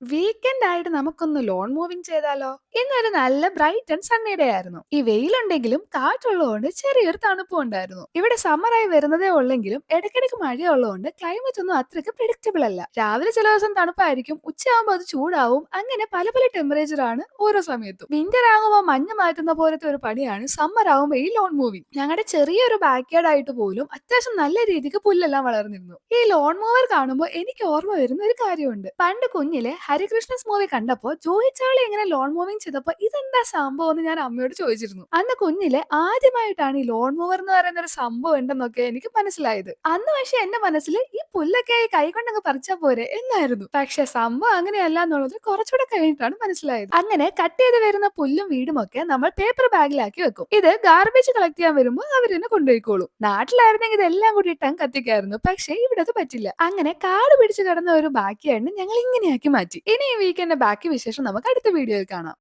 Weekend ആയിട്ട് നമുക്കൊന്ന് loan moving ചെയ്താലോ? ഇന്നൊരു നല്ല ബ്രൈറ്റ് ആൻഡ് സണ്ണി ഡേ ആയിരുന്നു. ഈ വെയിലുണ്ടെങ്കിലും കാറ്റുള്ളതുകൊണ്ട് ചെറിയൊരു തണുപ്പും ഉണ്ടായിരുന്നു. ഇവിടെ സമ്മറായി വരുന്നതേ ഉള്ളെങ്കിലും ഇടയ്ക്കിടയ്ക്ക് മഴയുള്ളതുകൊണ്ട് ക്ലൈമറ്റ് ഒന്നും അത്രയ്ക്ക് പ്രിഡിക്റ്റബിൾ അല്ല. രാവിലെ ചില ദിവസം തണുപ്പായിരിക്കും, ഉച്ചയാകുമ്പോൾ അത് ചൂടാവും. അങ്ങനെ പല പല ടെമ്പറേച്ചർ ആണ് ഓരോ സമയത്തും. വിന്റർ ആകുമ്പോൾ മഞ്ഞ് മാറ്റുന്ന പോലത്തെ ഒരു പണിയാണ് സമ്മർ ആകുമ്പോൾ ഈ ലോൺ മൂവിങ്. ഞങ്ങളുടെ ചെറിയൊരു ബാക്ക്യാർഡ് ആയിട്ട് പോലും അത്യാവശ്യം നല്ല രീതിക്ക് പുല്ലെല്ലാം വളർന്നിരുന്നു. ഈ ലോൺ മൂവർ കാണുമ്പോൾ എനിക്ക് ഓർമ്മ വരുന്ന ഒരു കാര്യമുണ്ട്. പണ്ട് കുഞ്ഞിലെ ഹരികൃഷ്ണസ് മൂവി കണ്ടപ്പോ ജൂഹി ചാവള ഇങ്ങനെ ലോൺ മൂവിങ് ചെയ്തപ്പോ ഇതെന്താ സംഭവം എന്ന് ഞാൻ അമ്മയോട് ചോദിച്ചിരുന്നു. അന്ന് കുഞ്ഞിലെ ആദ്യമായിട്ടാണ് ഈ ലോൺ മൂവർ എന്ന് പറയുന്ന ഒരു സംഭവം ഉണ്ടെന്നൊക്കെ എനിക്ക് മനസ്സിലായത്. അന്ന് പക്ഷെ എന്റെ മനസ്സിൽ ഈ പുല്ലൊക്കെ ആയി കൈ കൊണ്ടങ്ങ് പറിച്ചാ പോരെ എന്നായിരുന്നു. പക്ഷെ സംഭവം അങ്ങനെയല്ല എന്നുള്ളത് കുറച്ചുകൂടെ കഴിഞ്ഞിട്ടാണ് മനസ്സിലായത്. അങ്ങനെ കട്ട് ചെയ്ത് വരുന്ന പുല്ലും വീടും ഒക്കെ നമ്മൾ പേപ്പർ ബാഗിലാക്കി വെക്കും. ഇത് ഗാർബേജ് കളക്ട് ചെയ്യാൻ വരുമ്പോൾ അവർ തന്നെ കൊണ്ടുപോയിക്കോളും. നാട്ടിലായിരുന്നെങ്കിൽ ഇതെല്ലാം കൂടി ഇട്ടങ്ങ് കത്തിക്കായിരുന്നു. പക്ഷെ ഇവിടെ അത് പറ്റില്ല. അങ്ങനെ കാട് പിടിച്ച് കിടന്ന ഒരു ബാക്കിയാണ് ഞങ്ങൾ ഇങ്ങനെയാക്കി മാറ്റി. ഇനി ഈ വീക്കെൻഡ് ബാക്കി വിശേഷം നമുക്ക് അടുത്ത വീഡിയോയിൽ കാണാം.